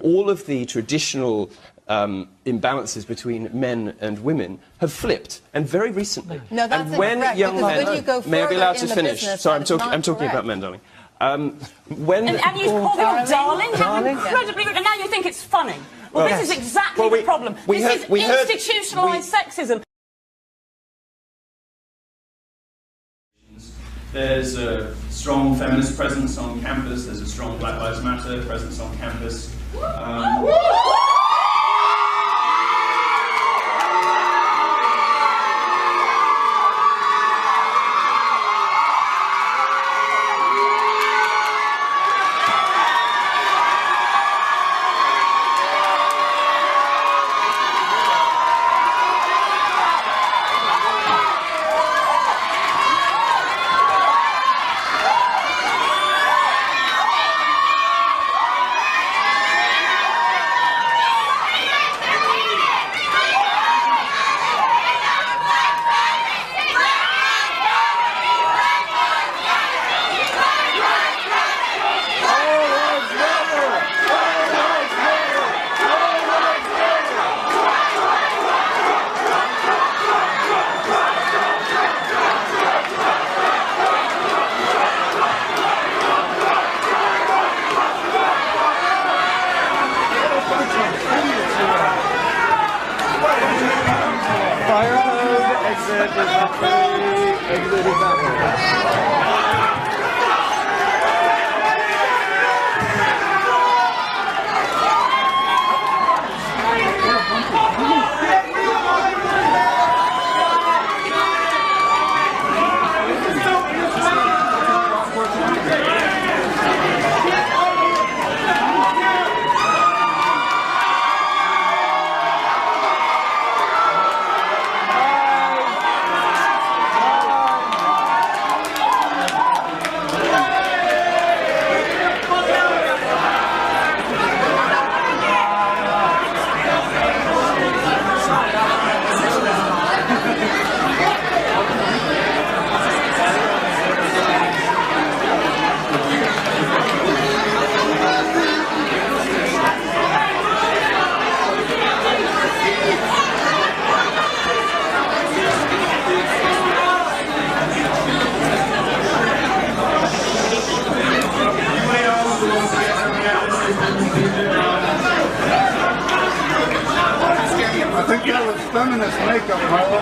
all of the traditional imbalances between men and women have flipped, and very recently. No, that's and when incorrect, young men, when you go may I be allowed to further in the finish? business, Sorry, that is I'm talking not about men, darling. When and you call your darling? Darling? How incredibly rude, and now you think it's funny. Well, this is exactly the problem. This is institutionalised sexism. There's a strong feminist presence on campus, there's a strong Black Lives Matter presence on campus. I think that was feminist makeup, Milo.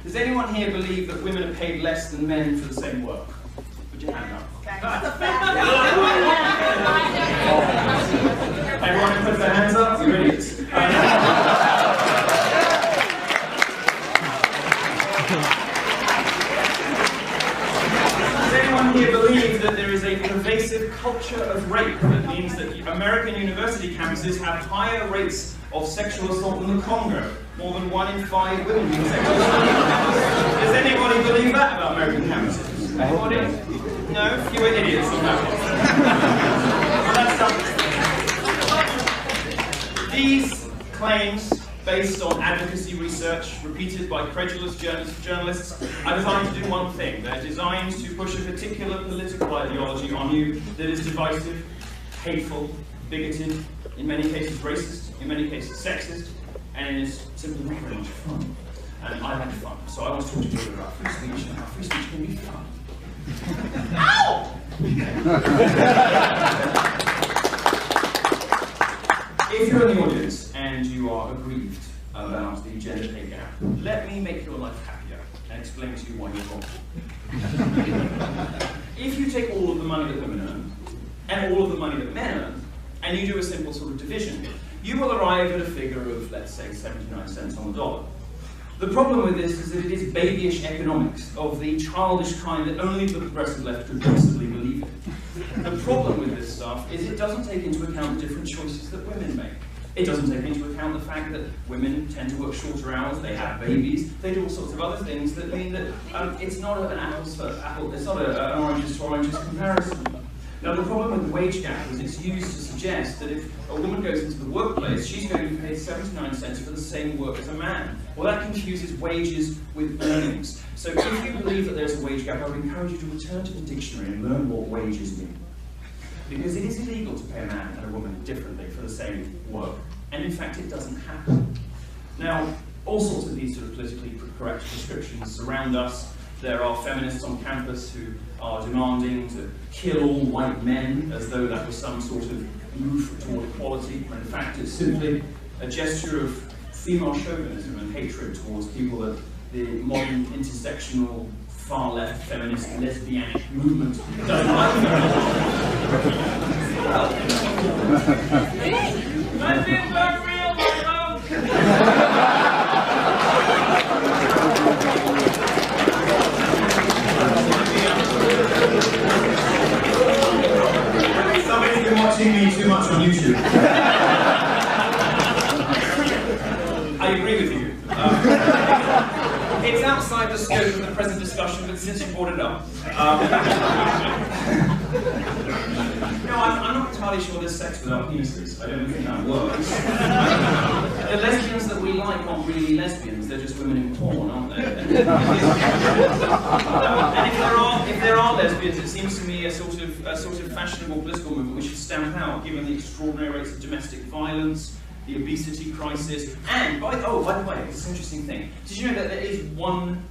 Does anyone here believe that women are paid less than men for the same work? Put your hand up. Everyone who puts their hands up, you're idiots. Does anyone here believe that there is a pervasive culture of rape that means that American university campuses have higher rates of sexual assault than the Congo? More than 1 in 5 women being sexually assaulted. Does anybody believe that about American campuses? Anybody? No? Fewer idiots on that one. These claims, based on advocacy research repeated by credulous journalists, are designed to do one thing. They're designed to push a particular political ideology on you that is divisive, hateful, bigoted, in many cases racist, in many cases sexist, and it is simply not very much fun. And I like fun, so I want to talk to you about free speech and how free speech can be fun. Ow! If you're in the audience and you are aggrieved about the gender pay gap, let me make your life happier and explain to you why you're wrong. If you take all of the money that women earn and all of the money that men earn, and you do a simple sort of division, you will arrive at a figure of, let's say, 79 cents on the dollar. The problem with this is that it is babyish economics of the childish kind that only the progressive left could possibly believe in. The problem with this stuff is it doesn't take into account the different choices that women make. It doesn't take into account the fact that women tend to work shorter hours, they have babies, they do all sorts of other things that mean that it's not an apples for apple, it's not an oranges to oranges comparison. Now, the problem with the wage gap is it's used to suggest that if a woman goes into the workplace, she's going to be paid 79 cents for the same work as a man. Well, that confuses wages with earnings. So if you believe that there's a wage gap, I would encourage you to return to the dictionary and learn what wages mean. Because it is illegal to pay a man and a woman differently for the same work. And in fact, it doesn't happen. Now, all sorts of these sort of politically correct prescriptions surround us. There are feminists on campus who are demanding to kill all white men as though that was some sort of move toward equality, when in fact it's simply a gesture of female chauvinism and hatred towards people that the modern intersectional far-left feminist lesbianic movement doesn't like. Lesbians are real, Milo! Somebody's been watching me too much on YouTube. I agree with you. It's outside the scope of the present discussion, but since you brought it up. No, I'm not entirely sure there's sex without penises. I don't think that works. The lesbians that we like aren't really lesbians, they're just women in porn, aren't they? And if there are lesbians, it seems to me a sort of fashionable political movement we should stamp out, given the extraordinary rates of domestic violence, the obesity crisis, and by the way, it's an interesting thing. Did you know that there is one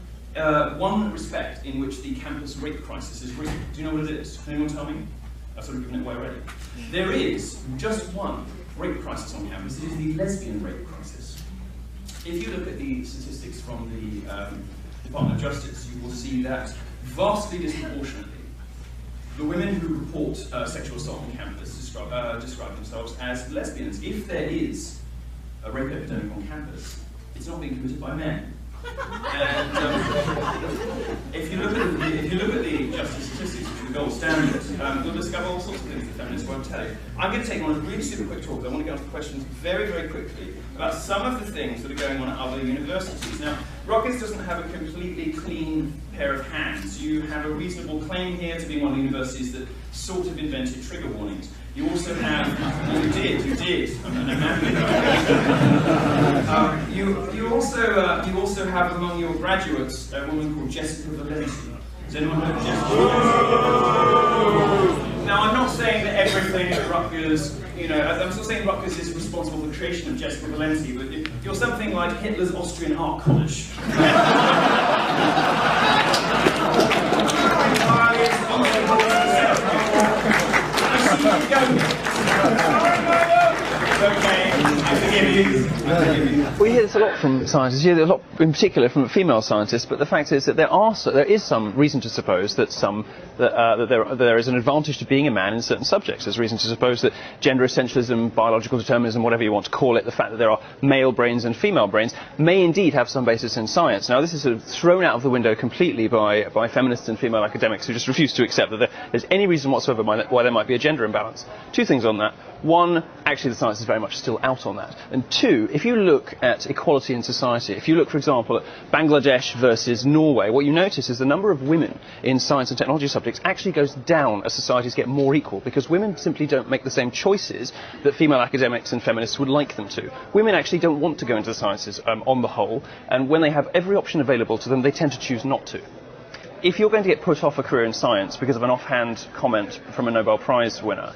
respect in which the campus rape crisis is real? Do you know what it is? Can anyone tell me? I've sort of given it away already. There is just one rape crisis on campus. It is the lesbian rape crisis. If you look at the statistics from the Department of Justice, you will see that vastly disproportionately, the women who report sexual assault on campus describe themselves as lesbians. If there is a rape epidemic on campus, it's not being committed by men. And if you look at the justice statistics, which are the gold standard, you'll discover all sorts of things that feminists won't tell you. I'm going to take on a really super quick talk. I want to get on to questions very, very quickly about some of the things that are going on at other universities. Now, Rutgers doesn't have a completely clean pair of hands. You have a reasonable claim here to be one of the universities that sort of invented trigger warnings. You also have, you did. I'm happy about it. You also have among your graduates a woman called Jessica Valenti. Does anyone know Jessica Valenti? Now, I'm not saying that everything at Rutgers, I'm not saying Rutgers is responsible for the creation of Jessica Valenti, but if you're something like Hitler's Austrian art college. Okay, I forgive you. We hear this a lot from scientists. You hear it a lot, in particular, from female scientists. But the fact is that there is some reason to suppose that there is an advantage to being a man in certain subjects. There's reason to suppose that gender essentialism, biological determinism, whatever you want to call it, the fact that there are male brains and female brains, may indeed have some basis in science. Now, this is sort of thrown out of the window completely by feminists and female academics who just refuse to accept that there's any reason whatsoever why there might be a gender imbalance. Two things on that. One, actually the science is very much still out on that. And two, if you look at equality in society, if you look, for example, at Bangladesh versus Norway, what you notice is the number of women in science and technology subjects actually goes down as societies get more equal, because women simply don't make the same choices that female academics and feminists would like them to. Women actually don't want to go into the sciences on the whole, and when they have every option available to them, they tend to choose not to. If you're going to get put off a career in science because of an offhand comment from a Nobel Prize winner,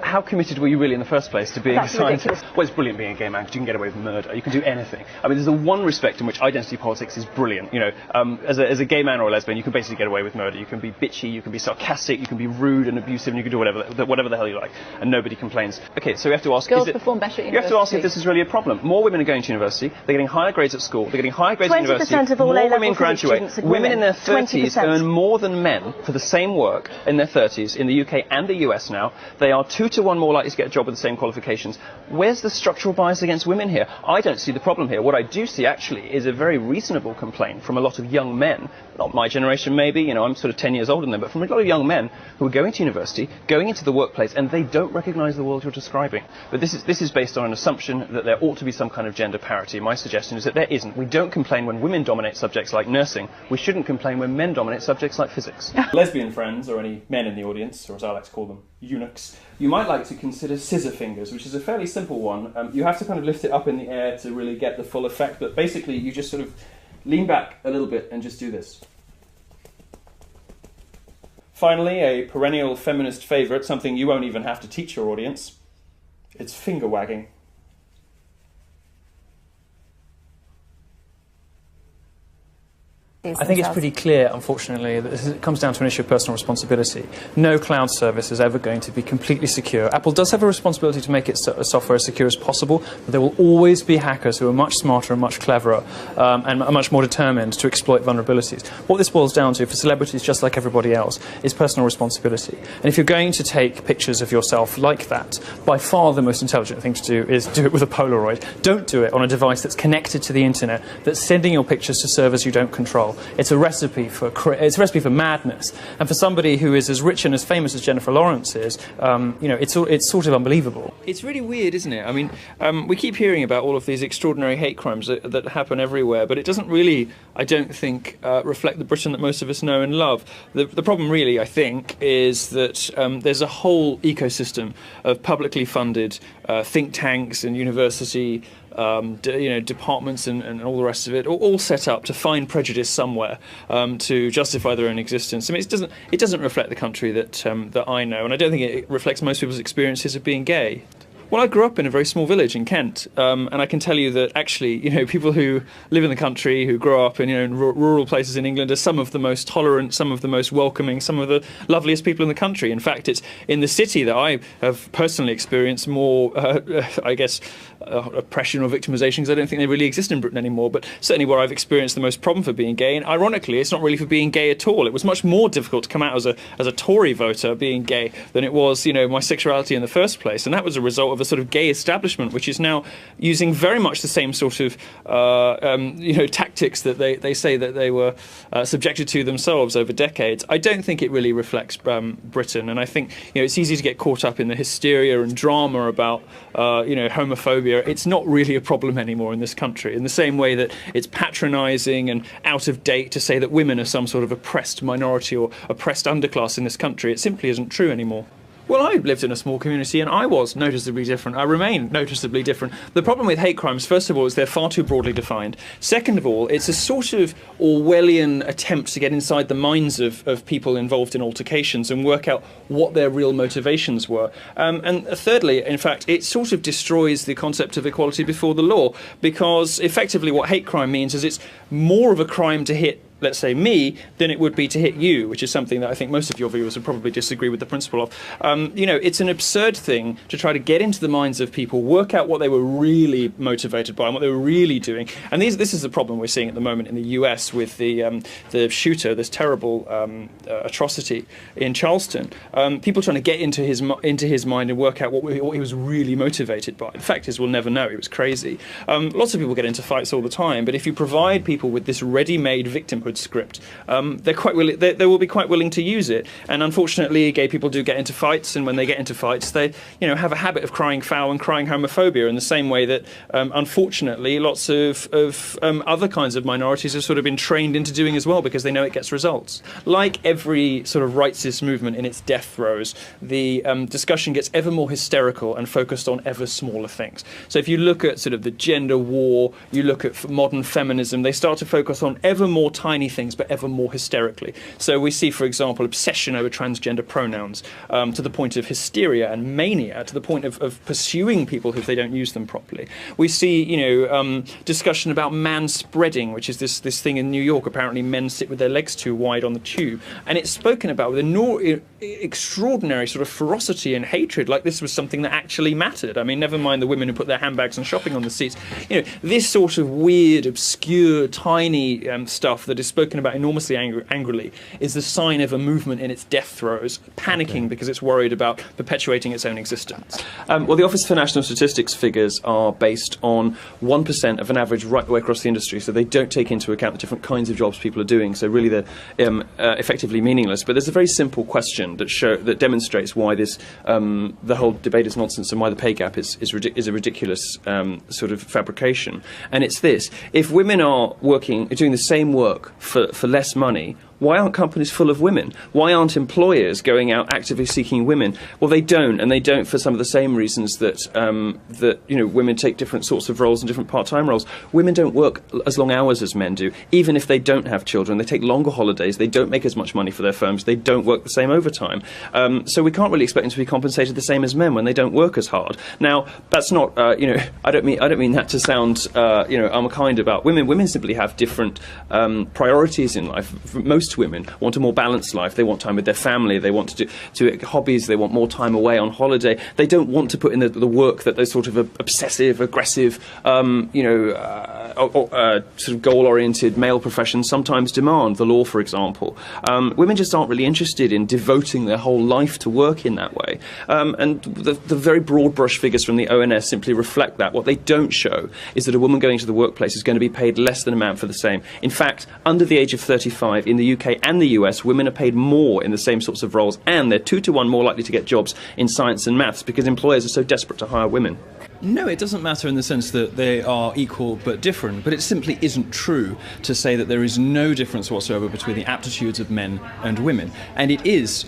how committed were you really in the first place to being a scientist? Well, it's brilliant being a gay man because you can get away with murder. You can do anything. I mean, there's the one respect in which identity politics is brilliant. As a gay man or a lesbian, you can basically get away with murder. You can be bitchy, you can be sarcastic, you can be rude and abusive, and you can do whatever the hell you like, and nobody complains. Okay, so we have to ask... Girls perform better at university. You have to ask if this is really a problem. More women are going to university, they're getting higher grades at school, they're getting higher grades at university, 20% of all more women graduate, women in their 30s earn more than men for the same work in their 30s in the UK and the US now. They are 2 to 1 more likely to get a job with the same qualifications. Where's the structural bias against women here? I don't see the problem here. What I do see, actually, is a very reasonable complaint from a lot of young men, not my generation maybe, I'm sort of 10 years older than them, but from a lot of young men who are going to university, going into the workplace, and they don't recognise the world you're describing. But this is based on an assumption that there ought to be some kind of gender parity. My suggestion is that there isn't. We don't complain when women dominate subjects like nursing. We shouldn't complain when men dominate dominate subjects like physics. Lesbian friends, or any men in the audience, or as I like to call them, eunuchs, you might like to consider scissor fingers, which is a fairly simple one. You have to kind of lift it up in the air to really get the full effect, but basically you just sort of lean back a little bit and just do this. Finally, a perennial feminist favourite, something you won't even have to teach your audience. It's finger wagging. I think it's pretty clear, unfortunately, that it comes down to an issue of personal responsibility. No cloud service is ever going to be completely secure. Apple does have a responsibility to make its software as secure as possible, but there will always be hackers who are much smarter and much cleverer and much more determined to exploit vulnerabilities. What this boils down to, for celebrities just like everybody else, is personal responsibility. And if you're going to take pictures of yourself like that, by far the most intelligent thing to do is do it with a Polaroid. Don't do it on a device that's connected to the internet, that's sending your pictures to servers you don't control. It's a recipe for madness, and for somebody who is as rich and as famous as Jennifer Lawrence is, it's sort of unbelievable. It's really weird, isn't it? I mean, we keep hearing about all of these extraordinary hate crimes that happen everywhere, but it doesn't really, I don't think, reflect the Britain that most of us know and love. The problem really, I think, is that there's a whole ecosystem of publicly funded think tanks and university departments and all the rest of it, all set up to find prejudice somewhere to justify their own existence. I mean, it doesn't reflect the country that I know, and I don't think it reflects most people's experiences of being gay. Well, I grew up in a very small village in Kent, and I can tell you that actually, people who live in the country, who grow up in rural places in England, are some of the most tolerant, some of the most welcoming, some of the loveliest people in the country. In fact, it's in the city that I have personally experienced more, oppression or victimisation, because I don't think they really exist in Britain anymore, but certainly where I've experienced the most problem for being gay. And ironically, it's not really for being gay at all. It was much more difficult to come out as a Tory voter being gay than it was, my sexuality in the first place. And that was a result of a sort of gay establishment, which is now using very much the same sort of tactics that they say that they were subjected to themselves over decades. I don't think it really reflects Britain, and I think it's easy to get caught up in the hysteria and drama about homophobia. It's not really a problem anymore in this country, in the same way that it's patronising and out of date to say that women are some sort of oppressed minority or oppressed underclass in this country. It simply isn't true anymore. Well, I lived in a small community and I was noticeably different. I remain noticeably different. The problem with hate crimes, first of all, is they're far too broadly defined. Second of all, it's a sort of Orwellian attempt to get inside the minds of people involved in altercations and work out what their real motivations were. And thirdly, in fact, it sort of destroys the concept of equality before the law, because effectively what hate crime means is it's more of a crime to hit, let's say, me, than it would be to hit you, which is something that I think most of your viewers would probably disagree with the principle of. It's an absurd thing to try to get into the minds of people, work out what they were really motivated by and what they were really doing. And this is the problem we're seeing at the moment in the US with the shooter, this terrible atrocity in Charleston. People trying to get into his mind and work out what he was really motivated by. The fact is, we'll never know. He was crazy. Lots of people get into fights all the time, but if you provide people with this ready-made victimhood script, they're quite willing. They will be quite willing to use it. And unfortunately, gay people do get into fights, and when they get into fights, they have a habit of crying foul and crying homophobia in the same way that unfortunately lots of other kinds of minorities have sort of been trained into doing as well, because they know it gets results. Like every sort of rightist movement in its death throes, the discussion gets ever more hysterical and focused on ever smaller things. So if you look at sort of the gender war, you look at modern feminism, they start to focus on ever more tiny things, but ever more hysterically. So we see, for example, obsession over transgender pronouns to the point of hysteria and mania, to the point of pursuing people if they don't use them properly. We see, discussion about manspreading, which is this thing in New York. Apparently, men sit with their legs too wide on the tube, and it's spoken about with extraordinary sort of ferocity and hatred, like this was something that actually mattered. I mean, never mind the women who put their handbags and shopping on the seats. This sort of weird, obscure, tiny stuff that is spoken about enormously angrily is the sign of a movement in its death throes, panicking because it's worried about perpetuating its own existence. Well, the Office for National Statistics figures are based on 1% of an average right the way across the industry, so they don't take into account the different kinds of jobs people are doing, so really they're effectively meaningless. But there's a very simple question that demonstrates why the whole debate is nonsense and why the pay gap is a ridiculous sort of fabrication. And it's this: if women are doing the same work for less money, Why aren't companies full of women? Why aren't employers going out actively seeking women? Well, they don't, and they don't for some of the same reasons that women take different sorts of roles and different part-time roles. Women don't work as long hours as men do, even if they don't have children. They take longer holidays. They don't make as much money for their firms. They don't work the same overtime. So we can't really expect them to be compensated the same as men when they don't work as hard. Now, that's not, I don't mean that to sound, unkind about women. Women simply have different priorities in life. Most women want a more balanced life. They want time with their family. They want to do hobbies. They want more time away on holiday. They don't want to put in the work that those sort of obsessive, aggressive, sort of goal-oriented male professions sometimes demand. The law, for example. Women just aren't really interested in devoting their whole life to work in that way. And the very broad brush figures from the ONS simply reflect that. What they don't show is that a woman going to the workplace is going to be paid less than a man for the same. In fact, under the age of 35 in the UK and the US, women are paid more in the same sorts of roles, and they're 2 to 1 more likely to get jobs in science and maths because employers are so desperate to hire women. No, it doesn't matter in the sense that they are equal but different, but it simply isn't true to say that there is no difference whatsoever between the aptitudes of men and women. And it is,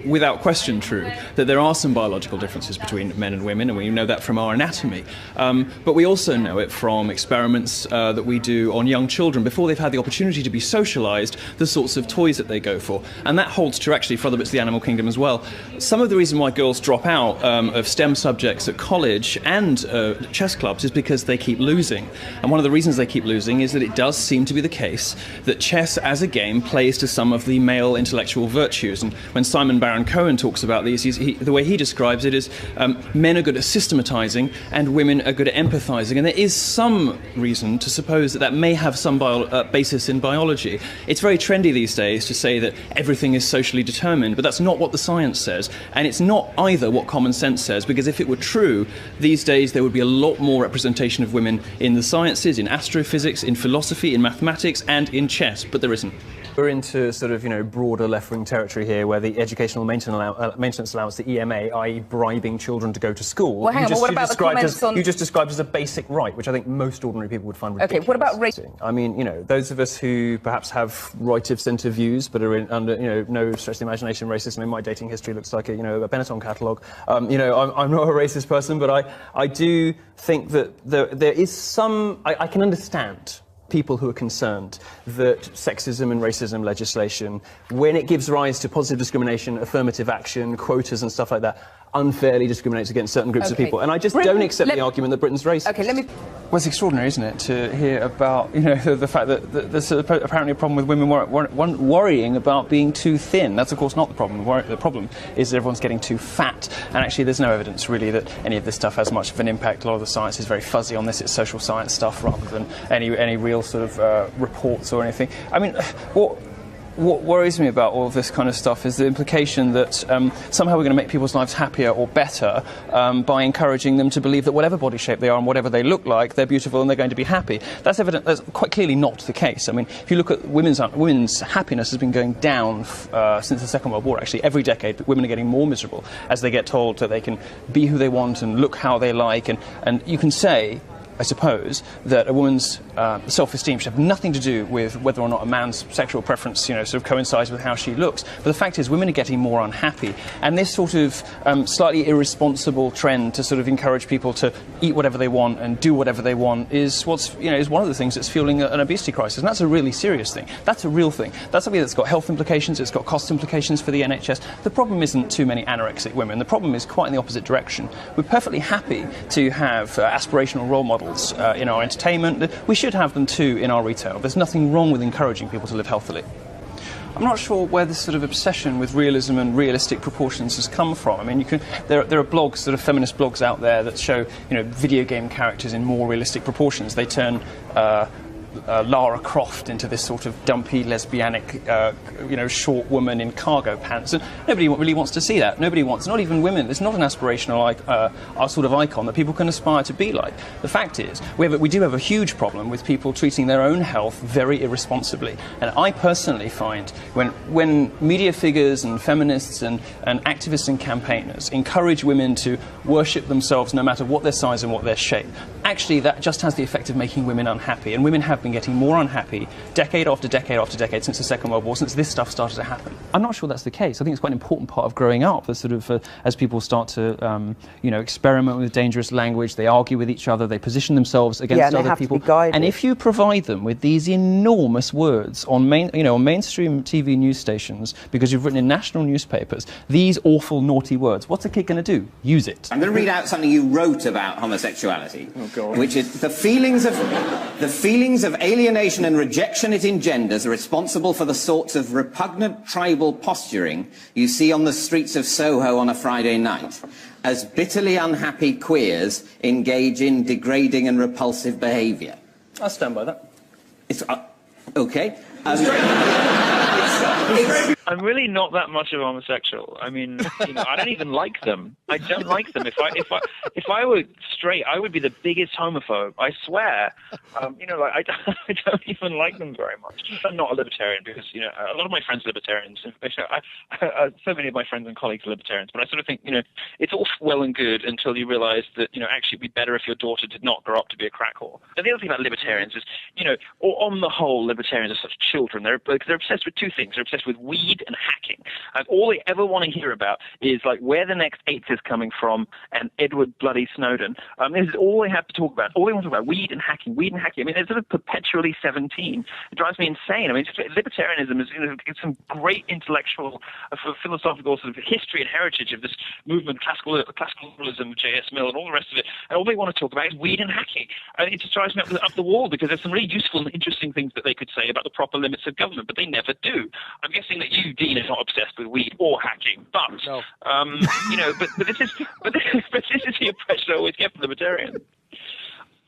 without question, true that there are some biological differences between men and women, and we know that from our anatomy. But we also know it from experiments that we do on young children before they've had the opportunity to be socialised, the sorts of toys that they go for. And that holds true actually for other bits of the animal kingdom as well. Some of the reason why girls drop out of STEM subjects at college and chess clubs is because they keep losing. And one of the reasons they keep losing is that it does seem to be the case that chess as a game plays to some of the male intellectual virtues. And when Simon Baron-Cohen talks about these, the way he describes it is men are good at systematizing and women are good at empathizing. And there is some reason to suppose that that may have some basis in biology. It's very trendy these days to say that everything is socially determined, but that's not what the science says. And it's not either what common sense says, because if it were true, these days there would be a lot more representation of women in the sciences, in astrophysics, in philosophy, in mathematics, and in chess, but there isn't. We're into sort of, broader left-wing territory here, where the educational maintenance allowance, the EMA, i.e. bribing children to go to school, well, hang on, what about the comments on... you just described as a basic right, which I think most ordinary people would find ridiculous. Okay, what about race? I mean, those of us who perhaps have right-of-centre views, but are under, no stretch of the imagination racism. In my dating history looks like a Benetton catalogue. I'm not a racist person, but I do think that there is some... I can understand people who are concerned that sexism and racism legislation, when it gives rise to positive discrimination, affirmative action, quotas and stuff like that, unfairly discriminates against certain groups of people. And I just don't accept the argument that Britain's racist. Okay, let me... Well, it's extraordinary, isn't it, to hear about, the fact that there's apparently a problem with women worrying about being too thin. That's, of course, not the problem. The problem is that everyone's getting too fat. And actually, there's no evidence, really, that any of this stuff has much of an impact. A lot of the science is very fuzzy on this. It's social science stuff rather than any real sort of reports or anything. I mean, what worries me about all of this kind of stuff is the implication that somehow we're going to make people's lives happier or better by encouraging them to believe that whatever body shape they are and whatever they look like, they're beautiful and they're going to be happy. That's evident. That's quite clearly not the case. I mean, if you look at women's happiness has been going down since the Second World War. Actually, every decade, women are getting more miserable as they get told that they can be who they want and look how they like. And you can say, I suppose, that a woman's self-esteem should have nothing to do with whether or not a man's sexual preference, sort of coincides with how she looks. But the fact is, women are getting more unhappy. And this sort of slightly irresponsible trend to sort of encourage people to eat whatever they want and do whatever they want is is one of the things that's fueling an obesity crisis. And that's a really serious thing. That's a real thing. That's something that's got health implications. It's got cost implications for the NHS. The problem isn't too many anorexic women. The problem is quite in the opposite direction. We're perfectly happy to have aspirational role models in our entertainment. We should have them too in our retail. There's nothing wrong with encouraging people to live healthily. I'm not sure where this sort of obsession with realism and realistic proportions has come from. I mean, there are blogs, sort of feminist blogs out there that show, video game characters in more realistic proportions. They turn Lara Croft into this sort of dumpy, lesbianic, short woman in cargo pants. And nobody really wants to see that. Nobody wants, not even women. It's not an aspirational sort of icon that people can aspire to be like. The fact is, we do have a huge problem with people treating their own health very irresponsibly. And I personally find when media figures and feminists and activists and campaigners encourage women to worship themselves no matter what their size and what their shape, actually that just has the effect of making women unhappy. And women have been getting more unhappy decade after decade after decade since the Second World War, since this stuff started to happen. I'm not sure that's the case. I think it's quite an important part of growing up, that sort of, as people start to, experiment with dangerous language, they argue with each other, they position themselves against other people. And if you provide them with these enormous words on mainstream TV news stations, because you've written in national newspapers, these awful, naughty words, what's a kid going to do? Use it. I'm going to read out something you wrote about homosexuality, which is the feelings of alienation and rejection it engenders are responsible for the sorts of repugnant tribal posturing you see on the streets of Soho on a Friday night, as bitterly unhappy queers engage in degrading and repulsive behaviour. I'll stand by that. It's okay. I'm really not that much of a homosexual. I mean, I don't even like them. I don't like them. If I were straight, I would be the biggest homophobe. I swear. I don't even like them very much. I'm not a libertarian because a lot of my friends are libertarians. So many of my friends and colleagues are libertarians. But I sort of think it's all well and good until you realise that actually it'd be better if your daughter did not grow up to be a crack whore. And the other thing about libertarians is on the whole, libertarians are such children. They're obsessed with two things. They're obsessed with weed and hacking. And all they ever want to hear about is like where the next eighth is coming from and Edward bloody Snowden. This is all they have to talk about. All they want to talk about, weed and hacking, weed and hacking. I mean, they're sort of perpetually 17. It drives me insane. I mean, libertarianism is it's some great intellectual, philosophical sort of history and heritage of this movement, classicalism, J.S. Mill, and all the rest of it. And all they want to talk about is weed and hacking. And it just drives me up the wall because there's some really useful and interesting things that they could say about the proper limits of government, but they never do. I'm guessing that you, Dean, are not obsessed with weed or hacking, but no. But this is the impression I always get from libertarians.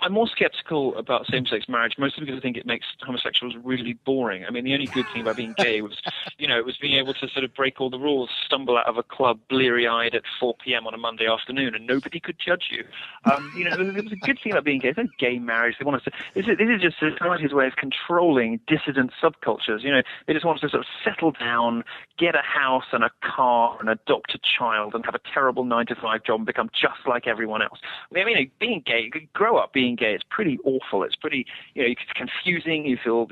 I'm more sceptical about same-sex marriage, mostly because I think it makes homosexuals really boring. I mean, the only good thing about being gay was, it was being able to sort of break all the rules, stumble out of a club bleary-eyed at 4 p.m. on a Monday afternoon, and nobody could judge you. There was a good thing about being gay. It's not gay marriage. They want us to. This is just society's way of controlling dissident subcultures. They just want us to sort of settle down, get a house and a car and adopt a child, and have a terrible 9-to-5 job and become just like everyone else. I mean, being gay, grow up being gay, it's pretty awful. It's pretty, it's confusing. You feel,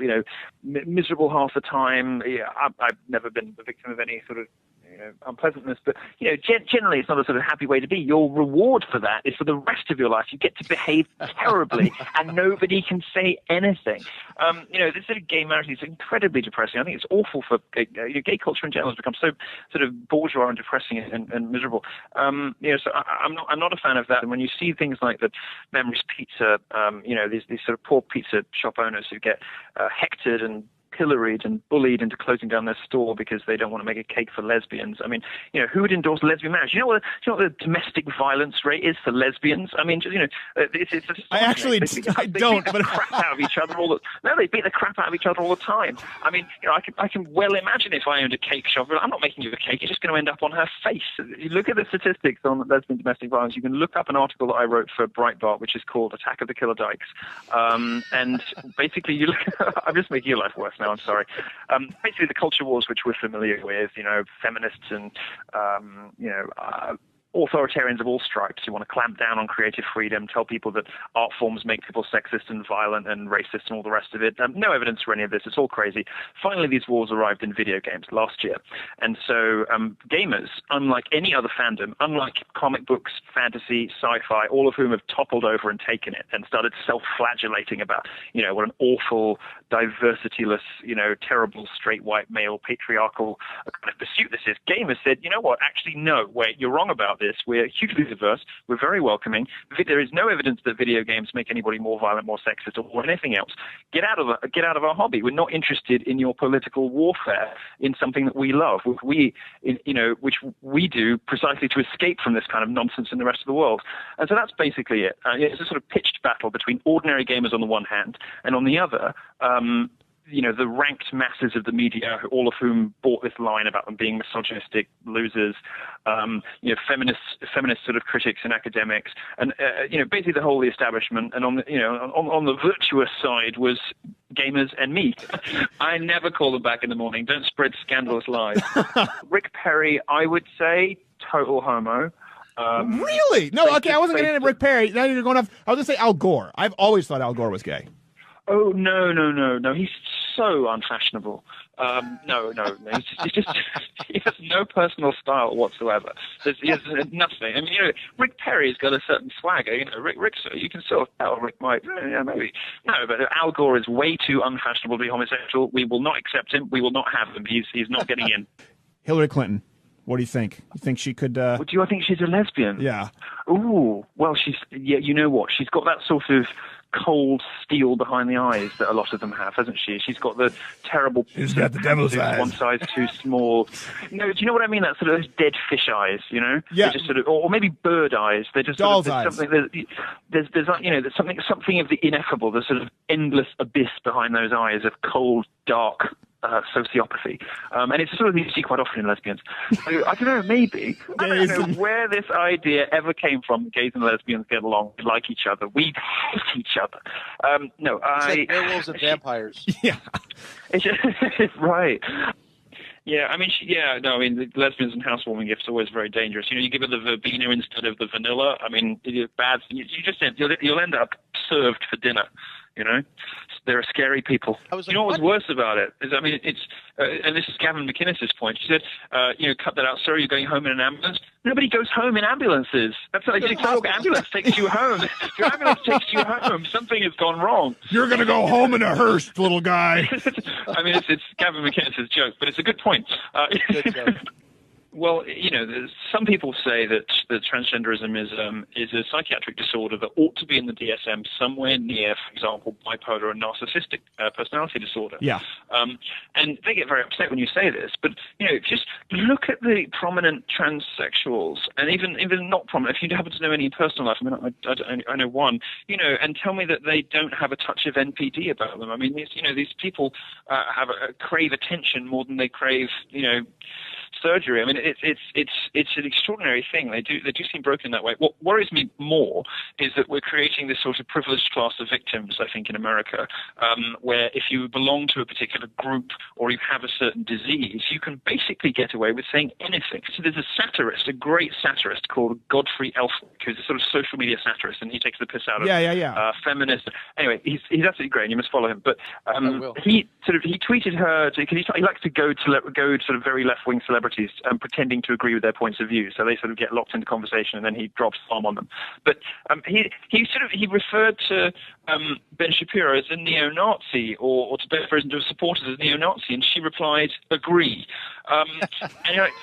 miserable half the time. I've never been the victim of any sort of, unpleasantness, but, generally it's not a sort of happy way to be. Your reward for that is for the rest of your life. You get to behave terribly and nobody can say anything. This sort of gay marriage is incredibly depressing. I think it's awful for gay culture in general has become so sort of bourgeois and depressing and miserable. So I'm not a fan of that. And when you see things like the Memories Pizza, these sort of poor pizza shop owners who get hectored and pilloried and bullied into closing down their store because they don't want to make a cake for lesbians. I mean, who would endorse lesbian marriage? You know what the domestic violence rate is for lesbians? I mean, it's I don't. But crap out of each other they beat the crap out of each other all the time. I mean, I can well imagine if I owned a cake shop. I'm not making you a cake. It's just going to end up on her face. You look at the statistics on lesbian domestic violence. You can look up an article that I wrote for Breitbart, which is called "Attack of the Killer Dykes," and basically you look. I'm just making your life worse now, I'm sorry. Basically, the culture wars which we're familiar with, feminists and, authoritarians of all stripes who want to clamp down on creative freedom, tell people that art forms make people sexist and violent and racist and all the rest of it. No evidence for any of this. It's all crazy. Finally, these wars arrived in video games last year. And so gamers, unlike any other fandom, unlike comic books, fantasy, sci-fi, all of whom have toppled over and taken it and started self-flagellating about, what an awful, diversityless, terrible, straight, white, male, patriarchal kind of pursuit this is. Gamers said, you know what, actually, no, wait, you're wrong about this. We're hugely diverse. We're very welcoming. There is no evidence that video games make anybody more violent, more sexist, or anything else. Get out of our hobby. We're not interested in your political warfare in something that we love, which we do precisely to escape from this kind of nonsense in the rest of the world. And so that's basically it. It's a sort of pitched battle between ordinary gamers on the one hand, and on the other, the ranked masses of the media, all of whom bought this line about them being misogynistic losers, feminist sort of critics and academics, and basically the whole establishment. And on the virtuous side was gamers and me. I never call them back in the morning. Don't spread scandalous lies. Rick Perry, I would say, total homo. Really? No, okay, I wasn't going to end Rick Perry. Now you're going off. I was going to say Al Gore. I've always thought Al Gore was gay. Oh, no. He's so unfashionable. No. He's just, he has no personal style whatsoever. He has nothing. I mean, Rick Perry's got a certain swagger. Rick, you can sort of tell Rick might, maybe. No, but Al Gore is way too unfashionable to be homosexual. We will not accept him. We will not have him. He's not getting in. Hillary Clinton. What do you think? You think she could... Do I think she's a lesbian? Yeah. Ooh, well, you know what? She's got that sort of cold steel behind the eyes that a lot of them have, hasn't she? She's got the terrible... She's got the devil's eyes. One size too small. No, do you know what I mean? That sort of those dead fish eyes, Yeah. They're just sort of, or maybe bird eyes. They're just doll's sort of, eyes. There's there's something of the ineffable, the sort of endless abyss behind those eyes of cold, dark... sociopathy, and it's a sort of thing you see quite often in lesbians. So, I don't know, maybe. I don't know where this idea ever came from. Gays and lesbians get along, we like each other, we hate each other. No, it's like werewolves and vampires. Yeah, it's just, right. Yeah, I mean, the lesbians and housewarming gifts are always very dangerous. You give her the verbena instead of the vanilla. I mean, bad. You'll end up served for dinner. They're scary people. What was worse about it is, I mean, it's and this is Gavin McInnes's point. She said, cut that out, sir. You're going home in an ambulance. Nobody goes home in ambulances. That's like your ambulance takes you home. If your ambulance takes you home, something has gone wrong. You're going to go home in a hearse, little guy. I mean, it's Gavin McInnes's joke, but it's a good point. Good joke. Well, some people say that transgenderism is a psychiatric disorder that ought to be in the DSM somewhere near, for example, bipolar and narcissistic personality disorder. Yeah. And they get very upset when you say this, but just look at the prominent transsexuals, and even not prominent. If you happen to know any in personal life, I mean, I know one. And tell me that they don't have a touch of NPD about them. I mean, these people crave attention more than they crave, surgery. I mean, it's an extraordinary thing. They do seem broken that way. What worries me more is that we're creating this sort of privileged class of victims, I think, in America, where if you belong to a particular group or you have a certain disease, you can basically get away with saying anything. So there's a great satirist called Godfrey Elfwick, who's a sort of social media satirist, and he takes the piss out of feminists. Anyway, he's absolutely great, and you must follow him. But he tweeted her because he likes to go sort of very left-wing celebrities pretending to agree with their points of view, so they sort of get locked into conversation, and then he drops bomb on them. But he referred to Ben Shapiro as a neo-Nazi, or to Ben Shapiro as supporters as neo-Nazi, and she replied, "Agree." And you're like,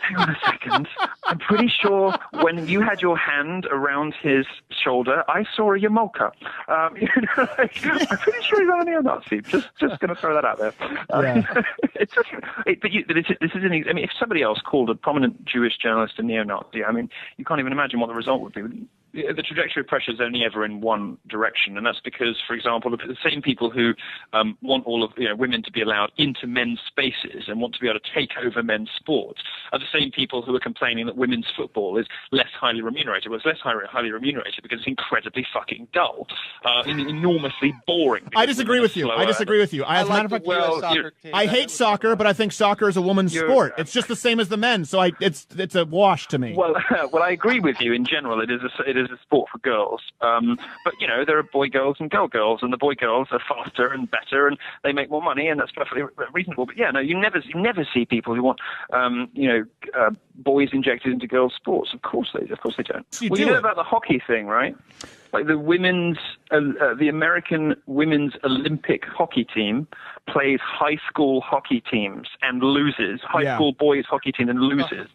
hang on a second. I'm pretty sure when you had your hand around his shoulder, I saw a Yamulka. I'm pretty sure he's not a neo-Nazi. Just going to throw that out there. I mean, if somebody else called a prominent Jewish journalist a neo-Nazi, I mean, you can't even imagine what the result would be. The trajectory of pressure is only ever in one direction, and that's because, for example, the same people who want all of women to be allowed into men's spaces and want to be able to take over men's sports are the same people who are complaining that women's football is less highly remunerated. Well, it's less highly remunerated because it's incredibly fucking dull, enormously boring. I disagree with you. I hate soccer, but I think soccer is a woman's sport. It's just the same as the men, so it's a wash to me. Well, I agree with you in general. It is a sport for girls, but there are boy girls and girls, and the boy girls are faster and better, and they make more money, and that's perfectly reasonable. But you never see people who want boys injected into girls' sports. Of course they don't. You know about the hockey thing, right? Like the American women's Olympic hockey team plays high school hockey teams and loses. High school boys hockey team and loses.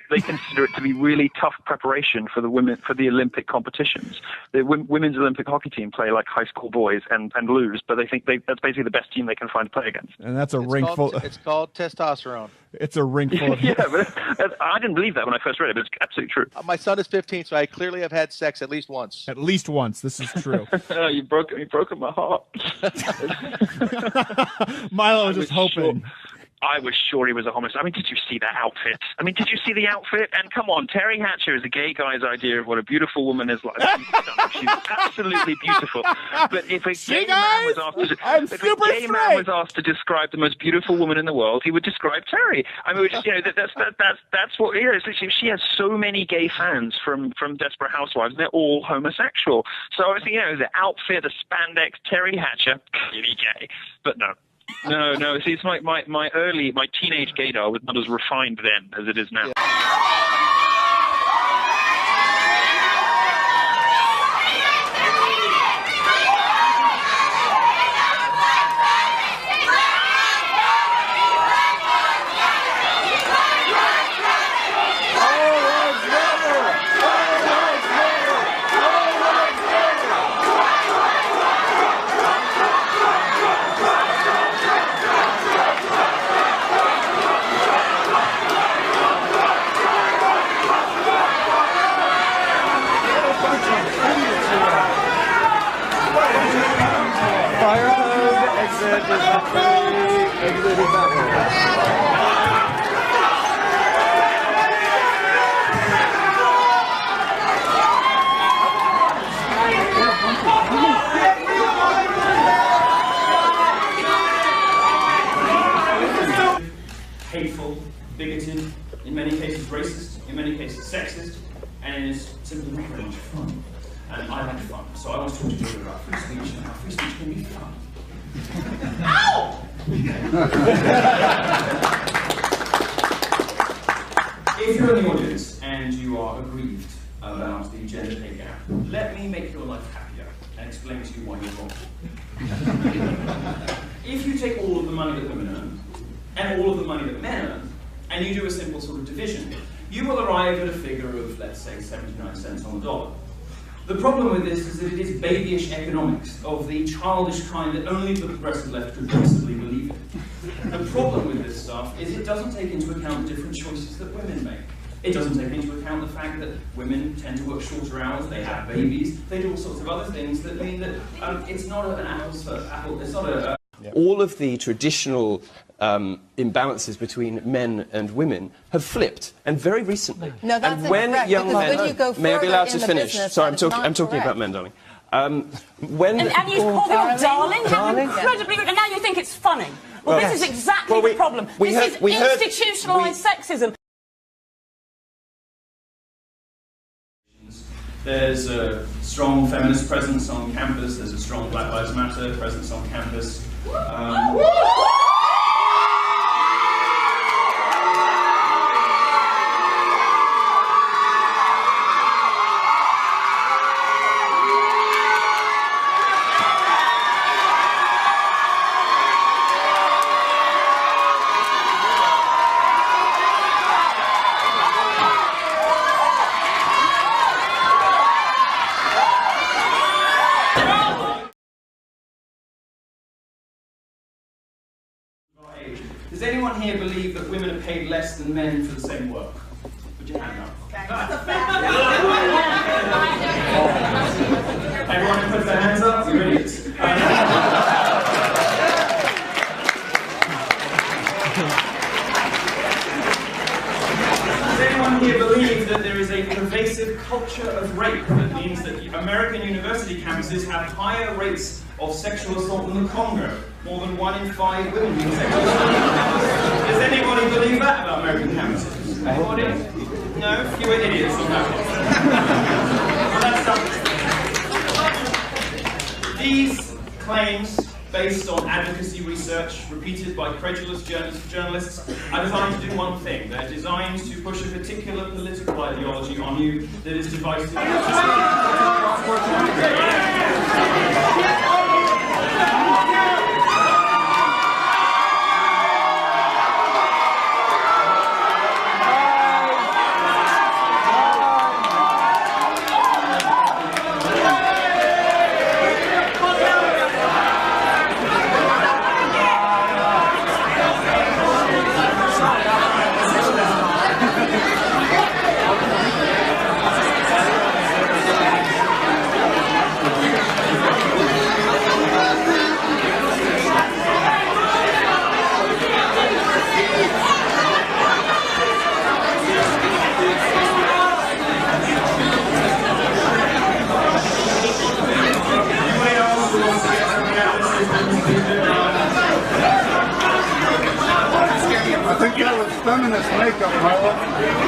They consider it to be really tough preparation for the Olympic competitions. The women's Olympic hockey team play like high school boys and lose, but they think that's basically the best team they can find to play against. And that's It's called testosterone. It's a ring full of... Yeah, but I didn't believe that when I first read it, but it's absolutely true. My son is 15, so I clearly have had sex at least once. At least once. This is true. You've broken my heart. Milo was just hoping. I was sure he was a homosexual. I mean, did you see that outfit? I mean, did you see the outfit? And come on, Terry Hatcher is a gay guy's idea of what a beautiful woman is like. She's absolutely beautiful. But if a gay man was asked to describe the most beautiful woman in the world, he would describe Terry. I mean, that's what. She has so many gay fans from Desperate Housewives. They're all homosexual. So obviously, the outfit, the spandex, Terry Hatcher, clearly gay. But no. No. See, it's my teenage gaydar was not as refined then as it is now. Hateful, bigoted, in many cases racist, in many cases sexist, and it is simply not very much fun. And I like fun, so I want to talk to you about free speech and how free speech can be fun. Ow! If you're in the audience and you are aggrieved about the gender pay gap, let me make your life happier and explain to you why you're wrong. If you take all of the money that women earn and all of the money that men earn, and you do a simple sort of division, you will arrive at a figure of, let's say, 79 cents on the dollar. The problem with this is that it is babyish economics of the childish kind that only the progressive left could possibly believe in. The problem with this stuff is it doesn't take into account the different choices that women make. It doesn't take into account the fact that women tend to work shorter hours, they have babies, they do all sorts of other things that mean that it's not an apples for apple, it's not a... All of the traditional imbalances between men and women have flipped, and very recently. No, that's and when incorrect, young men, when you go may I be allowed to finish? business, Sorry, I'm talking correct. about men, darling. When and you call them darling? How incredibly rude. And now you think it's funny. Well, this is exactly the problem. This is institutionalised sexism. There's a strong feminist presence on campus, there's a strong Black Lives Matter presence on campus. Does anyone here believe that women are paid less than men for the same work? Put your hand up. Everyone who puts their hands up, you're idiots. Does anyone here believe that there is a pervasive culture of rape that means that American university campuses have higher rates of sexual assault than the Congo? More than 1 in 5 women being sexually assaulted. Does anybody believe that about American campuses? Anybody? No? Fewer idiots on that one. These claims, based on advocacy research repeated by credulous journalists, are designed to do one thing. They're designed to push a particular political ideology on you that is divisive. I think that was feminist makeup, Milo.